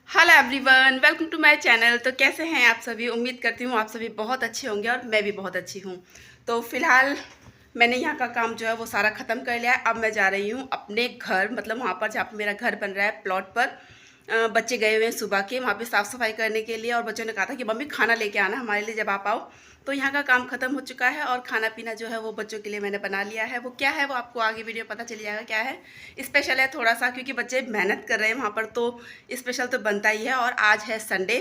Hello everyone, welcome to my channel. तो कैसे हैं आप सभी? उम्मीद करती हूँ आप सभी बहुत अच्छे होंगे और मैं भी बहुत अच्छी हूँ। तो फिलहाल मैंने यहाँ का काम जो है वो सारा ख़त्म कर लिया है। अब मैं जा रही हूँ अपने घर, मतलब वहाँ पर जहाँ पर मेरा घर बन रहा है प्लॉट पर। बच्चे गए हुए हैं सुबह के वहाँ पे साफ़ सफाई करने के लिए, और बच्चों ने कहा था कि मम्मी खाना लेके आना हमारे लिए जब आप आओ। तो यहाँ का काम ख़त्म हो चुका है और खाना पीना जो है वो बच्चों के लिए मैंने बना लिया है। वो क्या है वो आपको आगे वीडियो पता चल जाएगा क्या है। स्पेशल है थोड़ा सा, क्योंकि बच्चे मेहनत कर रहे हैं वहाँ पर, तो स्पेशल तो बनता ही है। और आज है संडे,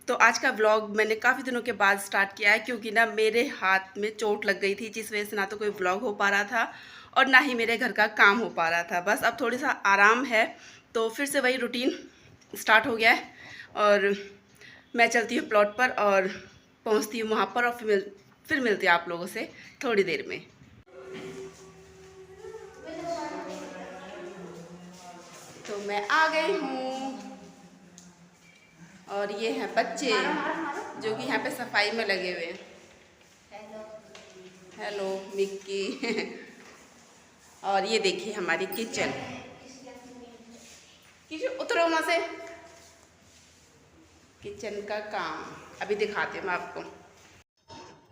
तो आज का व्लॉग मैंने काफ़ी दिनों के बाद स्टार्ट किया है, क्योंकि ना मेरे हाथ में चोट लग गई थी, जिस वजह से ना तो कोई व्लॉग हो पा रहा था और ना ही मेरे घर का काम हो पा रहा था। बस अब थोड़ी सा आराम है, तो फिर से वही रूटीन स्टार्ट हो गया है। और मैं चलती हूँ प्लॉट पर और पहुँचती हूँ वहाँ पर, और फिर मिलती हूँ आप लोगों से थोड़ी देर में। तो मैं आ गई हूँ और ये हैं बच्चे जो कि यहाँ पे सफाई में लगे हुए हैं। Hello Mickey. और ये देखिए हमारी किचन। किचन उतरो वहाँ से। किचन का काम अभी दिखाती हूँ मैं आपको।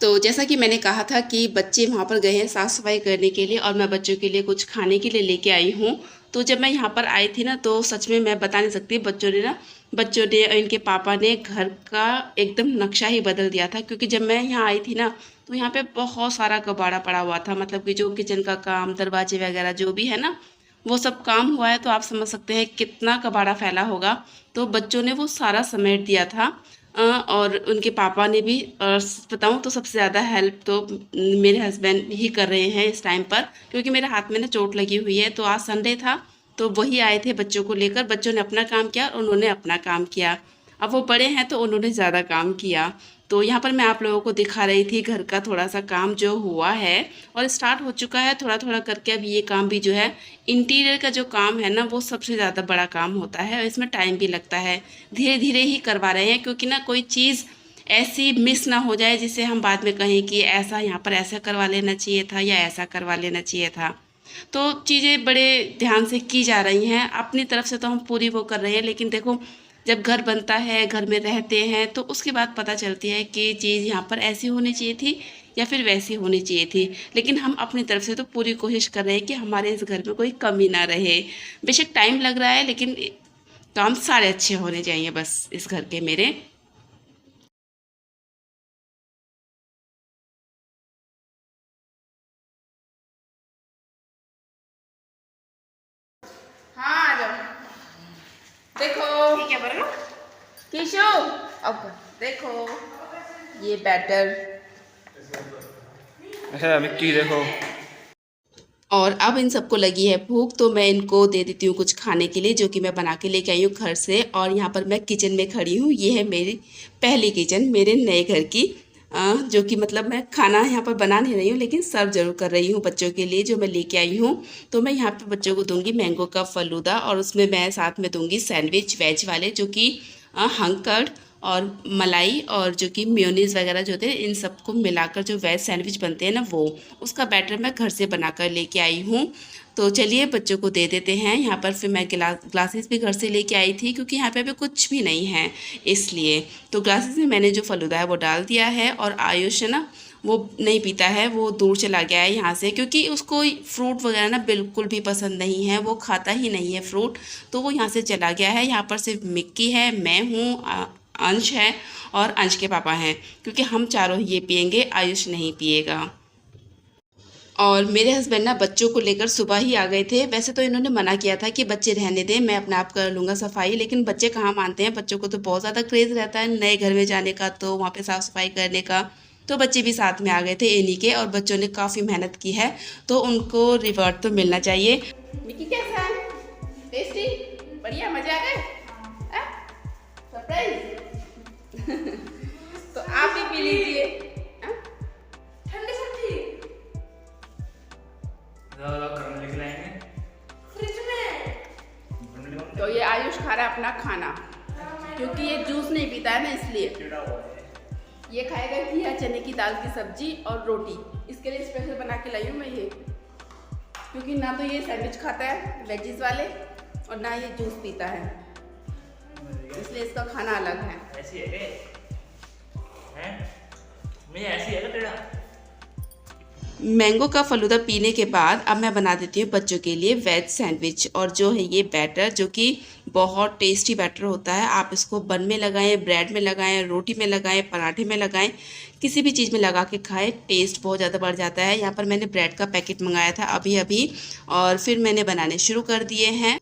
तो जैसा कि मैंने कहा था कि बच्चे वहाँ पर गए हैं साफ़ सफाई करने के लिए, और मैं बच्चों के लिए कुछ खाने के लिए लेके आई हूँ। तो जब मैं यहाँ पर आई थी ना, तो सच में मैं बता नहीं सकती, बच्चों ने इनके पापा ने घर का एकदम नक्शा ही बदल दिया था। क्योंकि जब मैं यहाँ आई थी ना, तो यहाँ पे बहुत सारा कबाड़ा पड़ा हुआ था, मतलब कि जो किचन का काम, दरवाजे वगैरह जो भी है ना, वो सब काम हुआ है। तो आप समझ सकते हैं कितना कबाड़ा फैला होगा। तो बच्चों ने वो सारा समेट दिया था। और उनके पापा ने भी, और बताऊं तो सबसे ज़्यादा हेल्प तो मेरे हस्बैंड ही कर रहे हैं इस टाइम पर, क्योंकि मेरे हाथ में ना चोट लगी हुई है। तो आज संडे था, तो वही आए थे बच्चों को लेकर। बच्चों ने अपना काम किया और उन्होंने अपना काम किया। अब वो बड़े हैं तो उन्होंने ज़्यादा काम किया। तो यहाँ पर मैं आप लोगों को दिखा रही थी घर का थोड़ा सा काम जो हुआ है और स्टार्ट हो चुका है थोड़ा थोड़ा करके। अब ये काम भी जो है, इंटीरियर का जो काम है ना, वो सबसे ज़्यादा बड़ा काम होता है और इसमें टाइम भी लगता है। धीरे धीरे ही करवा रहे हैं, क्योंकि ना कोई चीज़ ऐसी मिस ना हो जाए जिससे हम बाद में कहें कि ऐसा यहाँ पर ऐसा करवा लेना चाहिए था या ऐसा करवा लेना चाहिए था। तो चीज़ें बड़े ध्यान से की जा रही हैं। अपनी तरफ से तो हम पूरी वो कर रहे हैं, लेकिन देखो जब घर बनता है, घर में रहते हैं, तो उसके बाद पता चलती है कि चीज़ यहाँ पर ऐसी होनी चाहिए थी या फिर वैसी होनी चाहिए थी। लेकिन हम अपनी तरफ से तो पूरी कोशिश कर रहे हैं कि हमारे इस घर में कोई कमी ना रहे। बेशक टाइम लग रहा है, लेकिन काम सारे अच्छे होने चाहिए बस इस घर के मेरे। हाँ आ जाओ। देखो ठीक है बरो किशो, अब देखो ये बैटर। अच्छा मिक्की देखो। और अब इन सबको लगी है भूख, तो मैं इनको दे देती हूँ कुछ खाने के लिए, जो कि मैं बना के लेके आई हूँ घर से। और यहाँ पर मैं किचन में खड़ी हूँ। ये है मेरी पहली किचन मेरे नए घर की, जो कि मतलब मैं खाना यहाँ पर बना नहीं रही हूँ, लेकिन सर्व जरूर कर रही हूँ बच्चों के लिए जो मैं लेके आई हूँ। तो मैं यहाँ पे बच्चों को दूंगी मैंगो का फलूदा, और उसमें मैं साथ में दूंगी सैंडविच वेज वाले, जो कि हंकर्ड और मलाई और जो कि मेयोनीज़ वगैरह जो होते हैं, इन सबको मिलाकर जो वेज सैंडविच बनते हैं ना, वो उसका बैटर मैं घर से बनाकर लेके आई हूँ। तो चलिए बच्चों को दे देते हैं। यहाँ पर फिर मैं ग्लासेस भी घर से लेके आई थी, क्योंकि यहाँ पे अभी कुछ भी नहीं है इसलिए। तो ग्लासेस में मैंने जो फलूदा है वो डाल दिया है। और आयुष है ना, वो नहीं पीता है, वो दूर चला गया है यहाँ से, क्योंकि उसको फ्रूट वगैरह ना बिल्कुल भी पसंद नहीं है, वो खाता ही नहीं है फ्रूट। तो वो यहाँ से चला गया है। यहाँ पर सिर्फ मिक्की है, मैं हूँ, अंश है और अंश के पापा हैं, क्योंकि हम चारों ये पियेंगे, आयुष नहीं पिएगा। और मेरे हस्बैंड ना बच्चों को लेकर सुबह ही आ गए थे। वैसे तो इन्होंने मना किया था कि बच्चे रहने दें, मैं अपने आप कर लूँगा सफाई, लेकिन बच्चे कहाँ मानते हैं। बच्चों को तो बहुत ज़्यादा क्रेज़ रहता है नए घर में जाने का, तो वहाँ पे साफ़ सफाई करने का। तो बच्चे भी साथ में आ गए थे इन्हीं के, और बच्चों ने काफ़ी मेहनत की है, तो उनको रिवॉर्ड तो मिलना चाहिए। मिकी कैसा है? टेस्टी? बढ़िया, मज़े आ गए? सरप्राइज। तो आप भी पी लीजिए। ठंडी ठंडी फ्रिज में। तो ये आयुष खा रहा है अपना खाना, क्योंकि ये जूस नहीं पीता है ना, इसलिए ये खाएगा घिया चने की दाल की सब्जी और रोटी। इसके लिए स्पेशल बना के लाई हूँ मैं ये, क्योंकि ना तो ये सैंडविच खाता है वेजीज वाले, और ना ये जूस पीता है। इसलिए इसका खाना अलग है। ऐसी है क्या? हैं? मैं ऐसी है क्या तेरा? मैंगो का फलूदा पीने के बाद अब मैं बना देती हूँ बच्चों के लिए वेज सैंडविच। और जो है ये बैटर, जो कि बहुत टेस्टी बैटर होता है। आप इसको बन में लगाएं, ब्रेड में लगाएं, रोटी में लगाएं, पराठे में लगाएं, किसी भी चीज़ में लगा के खाएं, टेस्ट बहुत ज़्यादा बढ़ जाता है। यहाँ पर मैंने ब्रेड का पैकेट मंगाया था अभी अभी, और फिर मैंने बनाने शुरू कर दिए हैं।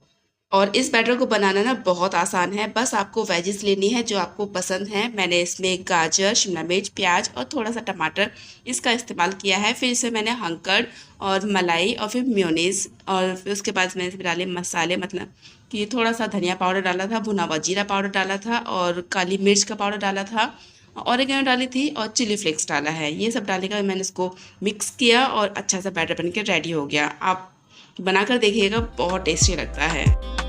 और इस बैटर को बनाना ना बहुत आसान है। बस आपको वेजिस लेनी है जो आपको पसंद है। मैंने इसमें गाजर, शिमला मिर्च, प्याज और थोड़ा सा टमाटर इसका इस्तेमाल किया है। फिर इसमें मैंने हंकड़ और मलाई और फिर मेयोनीज, और फिर उसके बाद मैंने इसमें डाले मसाले, मतलब कि थोड़ा सा धनिया पाउडर डाला था, भुना हुआ जीरा पाउडर डाला था, और काली मिर्च का पाउडर डाला था, ऑरिगेनो डाली थी, और चिली फ्लेक्स डाला है। ये सब डालने के बाद मैंने इसको मिक्स किया और अच्छा सा बैटर बन के रेडी हो गया। आप बनाकर देखिएगा, बहुत टेस्टी लगता है।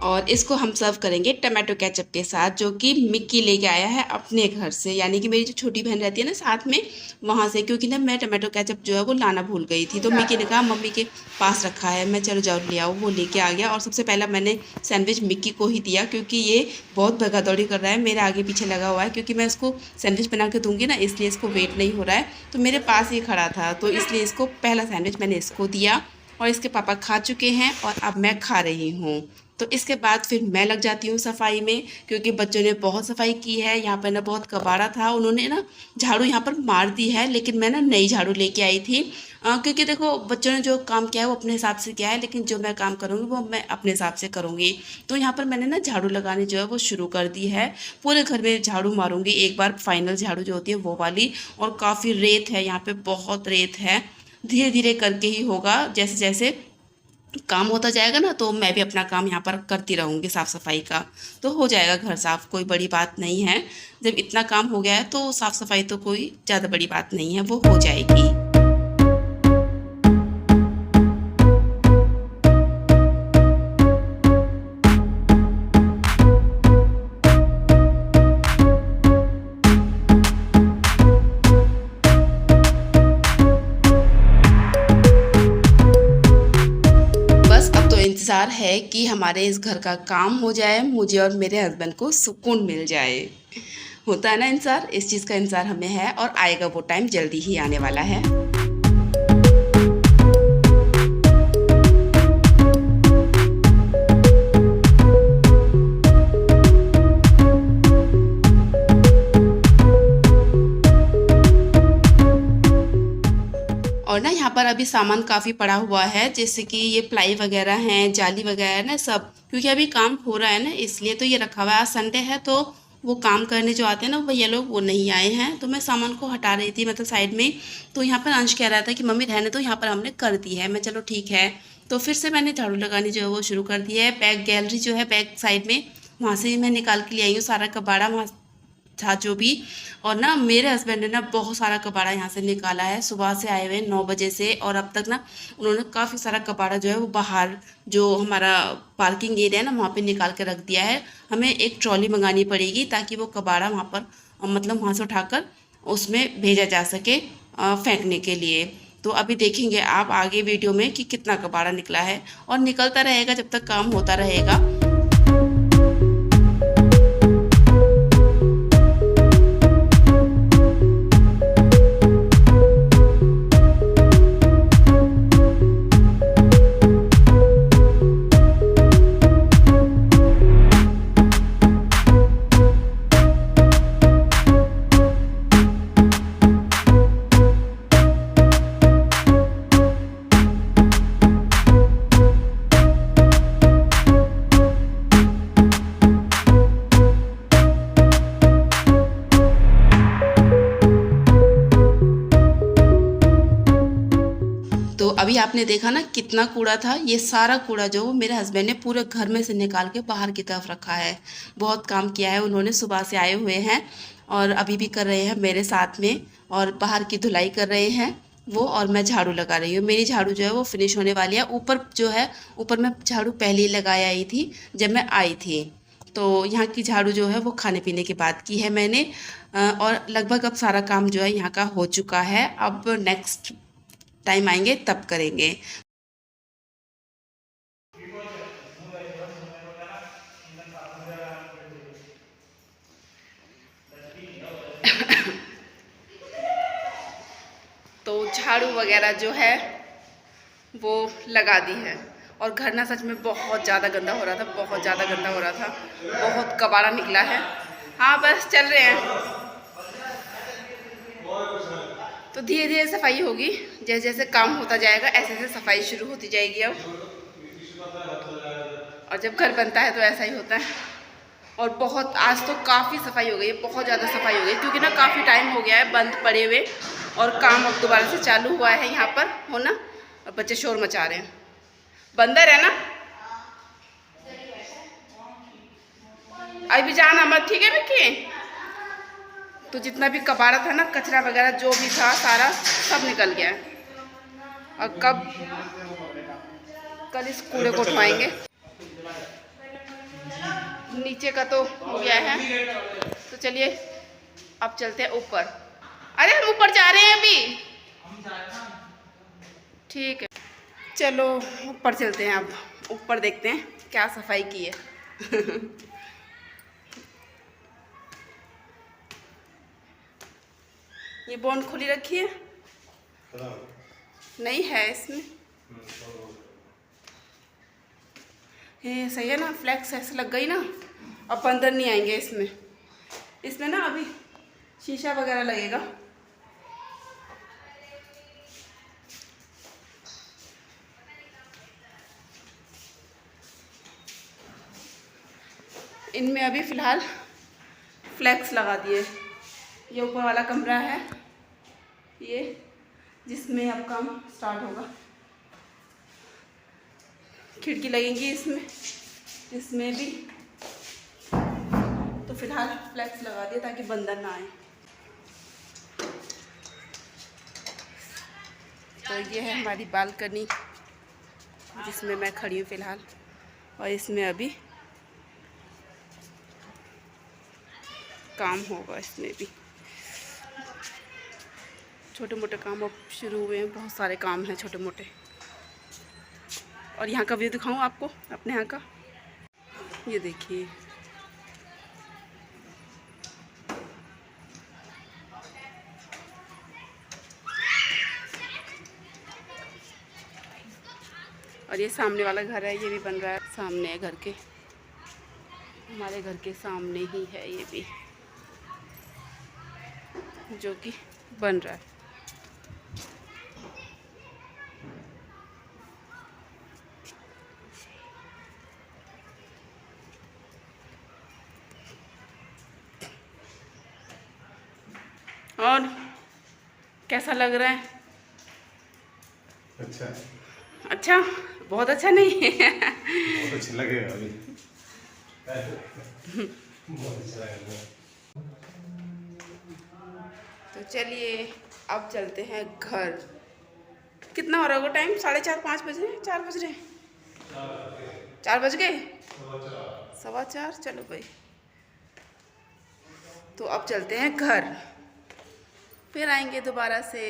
और इसको हम सर्व करेंगे टमाटो केचप के साथ, जो कि मिक्की लेके आया है अपने घर से, यानी कि मेरी जो छोटी बहन रहती है ना साथ में, वहाँ से। क्योंकि ना मैं टमाटो केचप जो है वो लाना भूल गई थी, तो मिक्की ने कहा मम्मी के पास रखा है, मैं चलो जाओ ले आओ। वो लेके आ गया और सबसे पहला मैंने सैंडविच मिक्की को ही दिया, क्योंकि ये बहुत भगा दौड़ी कर रहा है, मेरे आगे पीछे लगा हुआ है। क्योंकि मैं इसको सैंडविच बना के दूँगी ना, इसलिए इसको वेट नहीं हो रहा है, तो मेरे पास ही खड़ा था, तो इसलिए इसको पहला सैंडविच मैंने इसको दिया। और इसके पापा खा चुके हैं और अब मैं खा रही हूँ। तो इसके बाद फिर मैं लग जाती हूँ सफाई में, क्योंकि बच्चों ने बहुत सफाई की है। यहाँ पर ना बहुत कबाड़ा था, उन्होंने ना झाड़ू यहाँ पर मार दी है, लेकिन मैं ना नई झाड़ू लेके आई थी। क्योंकि देखो बच्चों ने जो काम किया है वो अपने हिसाब से किया है, लेकिन जो मैं काम करूँगी वो मैं अपने हिसाब से करूँगी। तो यहाँ पर मैंने ना झाड़ू लगानी जो है वो शुरू कर दी है। पूरे घर में झाड़ू मारूंगी एक बार, फाइनल झाड़ू जो होती है वो वाली। और काफ़ी रेत है यहाँ पे, बहुत रेत है। धीरे धीरे करके ही होगा, जैसे जैसे काम होता जाएगा ना, तो मैं भी अपना काम यहाँ पर करती रहूँगी साफ़ सफाई का, तो हो जाएगा घर साफ़, कोई बड़ी बात नहीं है। जब इतना काम हो गया है तो साफ़ सफाई तो कोई ज़्यादा बड़ी बात नहीं है, वो हो जाएगी। इंतज़ार है कि हमारे इस घर का काम हो जाए, मुझे और मेरे हस्बैंड को सुकून मिल जाए। होता है ना इंतज़ार, इस चीज़ का इंतज़ार हमें है, और आएगा वो टाइम, जल्दी ही आने वाला है। और ना यहाँ पर अभी सामान काफ़ी पड़ा हुआ है, जैसे कि ये प्लाई वगैरह हैं, जाली वगैरह है ना सब, क्योंकि अभी काम हो रहा है ना, इसलिए तो ये रखा हुआ है। आज संडे है तो वो काम करने जो आते हैं ना भैया लोग, वो नहीं आए हैं, तो मैं सामान को हटा रही थी, मतलब साइड में। तो यहाँ पर अंश कह रहा था कि मम्मी रहने, तो यहाँ पर हमने कर दी है। मैं चलो ठीक है, तो फिर से मैंने झाड़ू लगानी जो है वो शुरू कर दी है। बैक गैलरी जो है बैक साइड में, वहाँ से मैं निकाल के ले आई हूँ सारा कबाड़ा वहाँ था जो भी। और ना मेरे हस्बैंड ने ना बहुत सारा कबाड़ा यहाँ से निकाला है, सुबह से आए हुए 9 बजे से, और अब तक ना उन्होंने काफ़ी सारा कबाड़ा जो है वो बाहर, जो हमारा पार्किंग एरिया है ना, वहाँ पे निकाल के रख दिया है। हमें एक ट्रॉली मंगानी पड़ेगी ताकि वो कबाड़ा वहाँ पर, मतलब वहाँ से उठाकर उसमें भेजा जा सके फेंकने के लिए। तो अभी देखेंगे आप आगे वीडियो में कि कितना कबाड़ा निकला है, और निकलता रहेगा जब तक काम होता रहेगा। तो अभी आपने देखा ना कितना कूड़ा था। ये सारा कूड़ा जो मेरे हस्बैंड ने पूरे घर में से निकाल के बाहर की तरफ रखा है। बहुत काम किया है उन्होंने, सुबह से आए हुए हैं। और अभी भी कर रहे हैं मेरे साथ में, और बाहर की धुलाई कर रहे हैं वो, और मैं झाड़ू लगा रही हूँ। मेरी झाड़ू जो है वो फिनिश होने वाली है। ऊपर जो है, ऊपर मैं झाड़ू पहले ही लगाया आई थी जब मैं आई थी, तो यहाँ की झाड़ू जो है वो खाने पीने के बाद की है मैंने। और लगभग अब सारा काम जो है यहाँ का हो चुका है। अब नेक्स्ट टाइम आएंगे तब करेंगे। तो झाड़ू वगैरह जो है वो लगा दी है, और घर ना सच में बहुत ज़्यादा गंदा हो रहा था, बहुत ज़्यादा गंदा हो रहा था, बहुत कबाड़ा निकला है। हाँ बस चल रहे हैं, तो धीरे धीरे सफाई होगी। जैसे जैसे काम होता जाएगा ऐसे ऐसे सफाई शुरू होती जाएगी अब। और जब घर बनता है तो ऐसा ही होता है। और बहुत आज तो काफ़ी सफाई हो गई है, बहुत ज़्यादा सफाई हो गई, क्योंकि ना काफ़ी टाइम हो गया है बंद पड़े हुए, और काम अब दोबारा से चालू हुआ है यहाँ पर होना। और बच्चे शोर मचा रहे हैं। बंदर है ना, अभी जाना मत, ठीक है विक्की। तो जितना भी कबाड़ा था ना, कचरा वगैरह जो भी था सारा सब निकल गया है। और कल इस कूड़े को उठवाएंगे। नीचे का तो हो गया है, तो चलिए अब चलते हैं ऊपर। अरे हम ऊपर जा रहे हैं अभी, ठीक है चलो ऊपर चलते हैं। अब ऊपर देखते हैं क्या सफाई की है। ये बॉन्ड खुली रखी है, नहीं है इसमें। ये सही है ना, फ्लैक्स ऐसे लग गई ना, अब अंदर नहीं आएंगे इसमें। इसमें ना अभी शीशा वगैरह लगेगा। इनमें अभी फ़िलहाल फ्लैक्स लगा दिए। ये ऊपर वाला कमरा है ये, जिसमें अब काम स्टार्ट होगा। खिड़की लगेंगी इसमें, इसमें भी। तो फिलहाल फ्लैक्स लगा दिया ताकि बंदर ना आए। तो ये है हमारी बालकनी जिसमें मैं खड़ी हूँ फिलहाल, और इसमें अभी काम होगा। इसमें भी छोटे मोटे काम अब शुरू हुए हैं, बहुत सारे काम हैं छोटे मोटे। और यहाँ का व्यू दिखाऊँ आपको अपने यहाँ का, ये देखिए। और ये सामने वाला घर है, ये भी बन रहा है। सामने है घर के, हमारे घर के सामने ही है ये भी, जो कि बन रहा है। और कैसा लग रहा है? अच्छा, अच्छा, बहुत अच्छा नहीं है। बहुत अच्छा लगेगा अभी। बहुत अच्छा लगेगा। तो चलिए अब चलते हैं घर। कितना हो रहा होगा टाइम? 4:30 5 बज रहे हैं, 4 बज रहे हैं, 4 बज गए, 4:15। चलो भाई, तो अब चलते हैं घर, फिर आएंगे दोबारा से।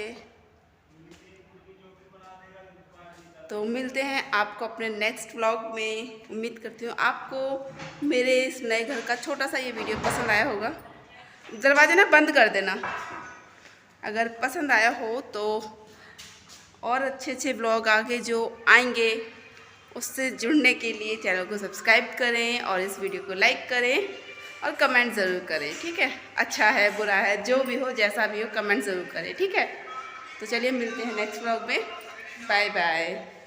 तो मिलते हैं आपको अपने नेक्स्ट व्लॉग में। उम्मीद करती हूँ आपको मेरे इस नए घर का छोटा सा ये वीडियो पसंद आया होगा। दरवाजा ना बंद कर देना अगर पसंद आया हो तो। और अच्छे अच्छे व्लॉग आगे जो आएंगे उससे जुड़ने के लिए चैनल को सब्सक्राइब करें, और इस वीडियो को लाइक करें, और कमेंट ज़रूर करें, ठीक है? अच्छा है बुरा है जो भी हो, जैसा भी हो, कमेंट ज़रूर करें, ठीक है? तो चलिए मिलते हैं नेक्स्ट व्लॉग में। Bye bye.